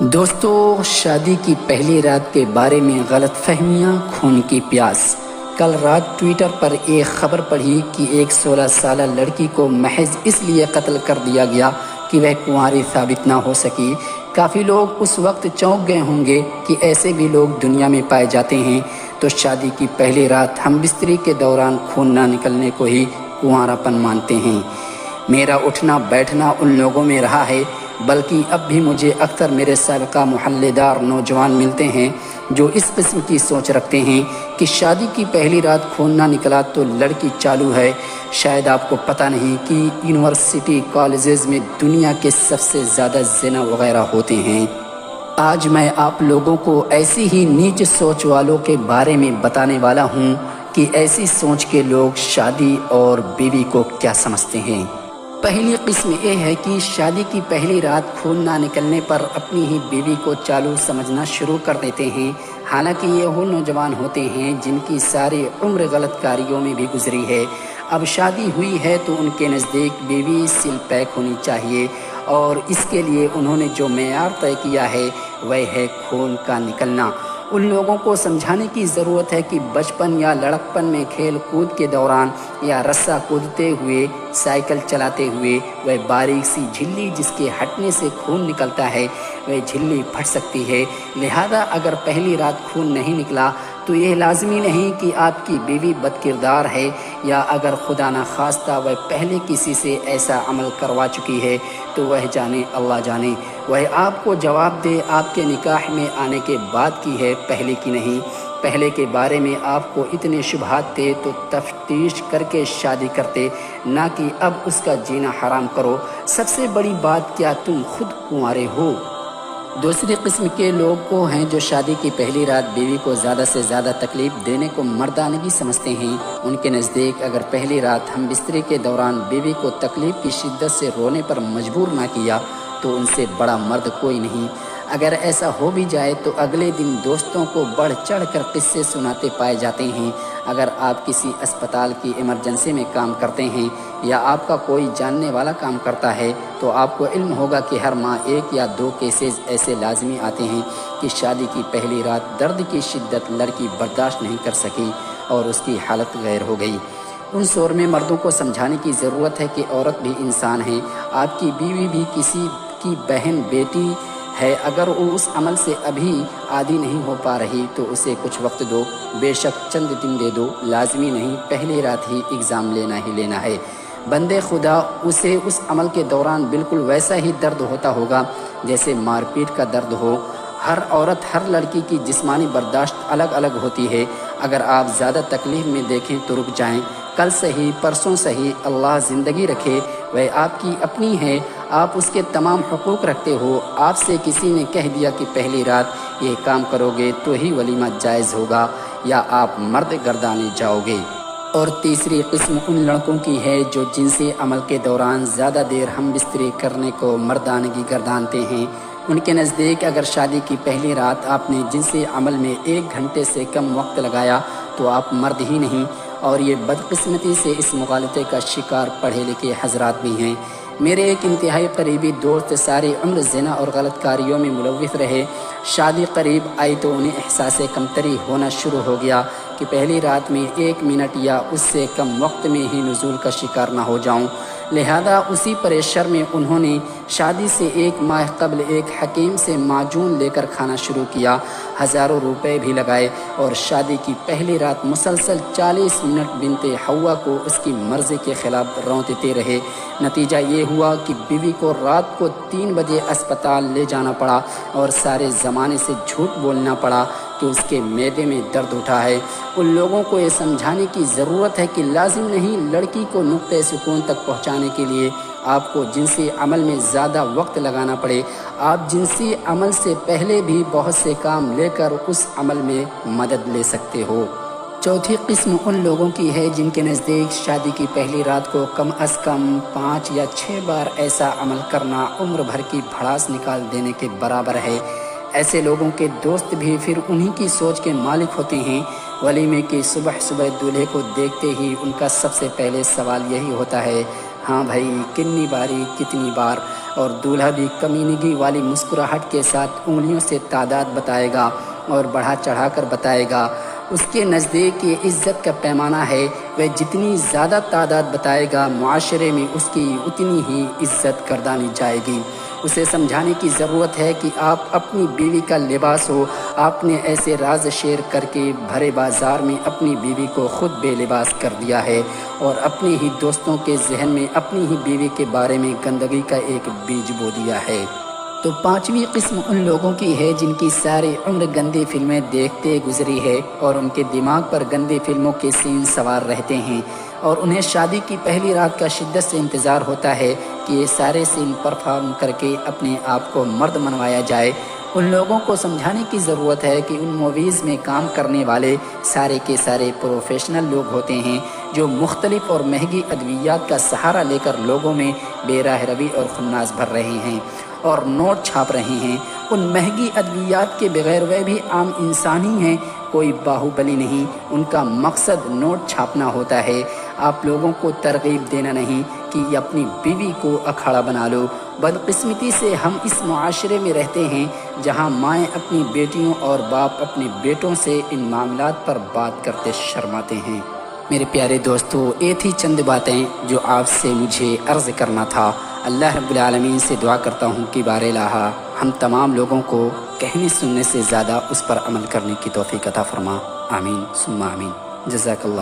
دوستو، شادی کی پہلی رات کے بارے میں غلط فہمیاں، خون کی پیاس۔ کل رات ٹویٹر پر ایک خبر پڑھی کہ ایک 16 سالہ لڑکی کو محض اس لیے قتل کر دیا گیا کہ وہ کنواری ثابت نہ ہو سکی۔ کافی لوگ اس وقت چونک گئے ہوں گے کہ ایسے بھی لوگ دنیا میں پائے جاتے ہیں، تو شادی کی پہلی رات ہم بستری کے دوران خون نہ نکلنے کو ہی کنوارا پن مانتے ہیں۔ میرا اٹھنا بیٹھنا ان لوگوں میں رہا ہے، بلکہ اب بھی مجھے اکثر میرے سابقہ محلے دار نوجوان ملتے ہیں جو اس قسم کی سوچ رکھتے ہیں کہ شادی کی پہلی رات خون نہ نکلا تو لڑکی چالو ہے۔ شاید آپ کو پتہ نہیں کہ یونیورسٹی کالجز میں دنیا کے سب سے زیادہ زنا وغیرہ ہوتے ہیں۔ آج میں آپ لوگوں کو ایسی ہی نیچ سوچ والوں کے بارے میں بتانے والا ہوں کہ ایسی سوچ کے لوگ شادی اور بیوی کو کیا سمجھتے ہیں۔ پہلی قسم یہ ہے کہ شادی کی پہلی رات خون نہ نکلنے پر اپنی ہی بیوی کو چالو سمجھنا شروع کر دیتے ہیں، حالانکہ یہ وہ نوجوان ہوتے ہیں جن کی ساری عمر غلط کاریوں میں بھی گزری ہے۔ اب شادی ہوئی ہے تو ان کے نزدیک بیوی سیل پیک ہونی چاہیے، اور اس کے لیے انہوں نے جو معیار طے کیا ہے وہ ہے خون کا نکلنا۔ ان لوگوں کو سمجھانے کی ضرورت ہے کہ بچپن یا لڑکپن میں کھیل کود کے دوران یا رسہ کودتے ہوئے، سائیکل چلاتے ہوئے وہ باریک سی جھلی جس کے ہٹنے سے خون نکلتا ہے، وہ جھلی پھٹ سکتی ہے۔ لہذا اگر پہلی رات خون نہیں نکلا تو یہ لازمی نہیں کہ آپ کی بیوی بد کردار ہے، یا اگر خدا نخواستہ وہ پہلے کسی سے ایسا عمل کروا چکی ہے تو وہ جانے اللہ جانے، وہ آپ کو جواب دے آپ کے نکاح میں آنے کے بعد کی ہے، پہلے کی نہیں۔ پہلے کے بارے میں آپ کو اتنے شبہات تھے تو تفتیش کر کے شادی کرتے، نہ کہ اب اس کا جینا حرام کرو۔ سب سے بڑی بات، کیا تم خود کنوارے ہو؟ دوسری قسم کے لوگ وہ ہیں جو شادی کی پہلی رات بیوی کو زیادہ سے زیادہ تکلیف دینے کو مردانگی سمجھتے ہیں۔ ان کے نزدیک اگر پہلی رات ہم بستری کے دوران بیوی کو تکلیف کی شدت سے رونے پر مجبور نہ کیا تو ان سے بڑا مرد کوئی نہیں۔ اگر ایسا ہو بھی جائے تو اگلے دن دوستوں کو بڑھ چڑھ کر قصے سناتے پائے جاتے ہیں۔ اگر آپ کسی اسپتال کی ایمرجنسی میں کام کرتے ہیں یا آپ کا کوئی جاننے والا کام کرتا ہے تو آپ کو علم ہوگا کہ ہر ماہ 1 یا 2 کیسز ایسے لازمی آتے ہیں کہ شادی کی پہلی رات درد کی شدت لڑکی برداشت نہیں کر سکی اور اس کی حالت غیر ہو گئی۔ ان شور میں مردوں کو سمجھانے کی ضرورت ہے کہ عورت بھی انسان ہے، آپ کی بیوی بھی کسی کی بہن بیٹی ہے۔ اگر وہ اس عمل سے ابھی عادی نہیں ہو پا رہی تو اسے کچھ وقت دو، بے شک چند دن دے دو، لازمی نہیں پہلی رات ہی ایگزام لینا ہے۔ بندے خدا، اسے اس عمل کے دوران بالکل ویسا ہی درد ہوتا ہوگا جیسے مار پیٹ کا درد ہو۔ ہر عورت، ہر لڑکی کی جسمانی برداشت الگ الگ ہوتی ہے۔ اگر آپ زیادہ تکلیف میں دیکھیں تو رک جائیں، کل صحیح پرسوں صحیح، اللہ زندگی رکھے، وہ آپ کی اپنی ہے، آپ اس کے تمام حقوق رکھتے ہو۔ آپ سے کسی نے کہہ دیا کہ پہلی رات یہ کام کرو گے تو ہی ولیمہ جائز ہوگا، یا آپ مرد گردانے جاؤ گے۔ اور تیسری قسم ان لڑکوں کی ہے جو جنسی عمل کے دوران زیادہ دیر ہم بستری کرنے کو مردانگی گردانتے ہیں۔ ان کے نزدیک اگر شادی کی پہلی رات آپ نے جنسی عمل میں 1 گھنٹے سے کم وقت لگایا تو آپ مرد ہی نہیں، اور یہ بدقسمتی سے اس مغالطے کا شکار پڑھے لکھے حضرات بھی ہیں۔ میرے ایک انتہائی قریبی دوست ساری عمر زنا اور غلط کاریوں میں ملوث رہے۔ شادی قریب آئی تو انہیں احساس کمتری ہونا شروع ہو گیا کہ پہلی رات میں 1 منٹ یا اس سے کم وقت میں ہی نزول کا شکار نہ ہو جاؤں۔ لہذا اسی پریشر میں انہوں نے شادی سے 1 ماہ قبل ایک حکیم سے معجون لے کر کھانا شروع کیا، ہزاروں روپے بھی لگائے، اور شادی کی پہلی رات مسلسل 40 منٹ بنت حوا کو اس کی مرضی کے خلاف رونتے رہے۔ نتیجہ یہ ہوا کہ بیوی کو رات کو 3 بجے اسپتال لے جانا پڑا اور سارے زمانے سے جھوٹ بولنا پڑا کہ اس کے معدے میں درد اٹھا ہے۔ ان لوگوں کو یہ سمجھانے کی ضرورت ہے کہ لازم نہیں لڑکی کو نقطۂ سکون تک پہنچانے کے لیے آپ کو جنسی عمل میں زیادہ وقت لگانا پڑے۔ آپ جنسی عمل سے پہلے بھی بہت سے کام لے کر اس عمل میں مدد لے سکتے ہو۔ چوتھی قسم ان لوگوں کی ہے جن کے نزدیک شادی کی پہلی رات کو کم از کم 5 یا 6 بار ایسا عمل کرنا عمر بھر کی بھڑاس نکال دینے کے برابر ہے۔ ایسے لوگوں کے دوست بھی پھر انہی کی سوچ کے مالک ہوتے ہیں۔ ولیمے کی صبح دولہے کو دیکھتے ہی ان کا سب سے پہلے سوال یہی ہوتا ہے، ہاں بھائی کتنی بار؟ اور دولہا بھی کمینگی والی مسکراہٹ کے ساتھ انگلیوں سے تعداد بتائے گا اور بڑھا چڑھا کر بتائے گا۔ اس کے نزدیک یہ عزت کا پیمانہ ہے، وہ جتنی زیادہ تعداد بتائے گا معاشرے میں اس کی اتنی ہی عزت گردانی جائے گی۔ اسے سمجھانے کی ضرورت ہے کہ آپ اپنی بیوی کا لباس ہو۔ آپ نے ایسے راز شیئر کر کے بھرے بازار میں اپنی بیوی کو خود بے لباس کر دیا ہے اور اپنے ہی دوستوں کے ذہن میں اپنی ہی بیوی کے بارے میں گندگی کا ایک بیج بو دیا ہے۔ تو پانچویں قسم ان لوگوں کی ہے جن کی ساری عمر گندی فلمیں دیکھتے گزری ہے اور ان کے دماغ پر گندی فلموں کے سین سوار رہتے ہیں، اور انہیں شادی کی پہلی رات کا شدت سے انتظار ہوتا ہے کہ یہ سارے سین پرفارم کر کے اپنے آپ کو مرد منوایا جائے۔ ان لوگوں کو سمجھانے کی ضرورت ہے کہ ان موویز میں کام کرنے والے سارے کے سارے پروفیشنل لوگ ہوتے ہیں جو مختلف اور مہنگی ادویات کا سہارا لے کر لوگوں میں بے راہ روی اور خناس بھر رہے ہیں اور نوٹ چھاپ رہے ہیں۔ ان مہنگی ادویات کے بغیر وہ بھی عام انسان ہی ہیں، کوئی باہوبلی نہیں۔ ان کا مقصد نوٹ چھاپنا ہوتا ہے۔ آپ لوگوں کو ترغیب دینا نہیں کہ اپنی بیوی کو اکھاڑا بنا لو۔ بدقسمتی سے ہم اس معاشرے میں رہتے ہیں جہاں مائیں اپنی بیٹیوں اور باپ اپنے بیٹوں سے ان معاملات پر بات کرتے شرماتے ہیں۔ میرے پیارے دوستو، یہ تھی چند باتیں جو آپ سے مجھے عرض کرنا تھا۔ اللہ رب العالمین سے دعا کرتا ہوں کہ بار الہ ہم تمام لوگوں کو کہنے سننے سے زیادہ اس پر عمل کرنے کی توفیق عطا فرما۔ آمین ثم آمین۔ جزاک اللہ۔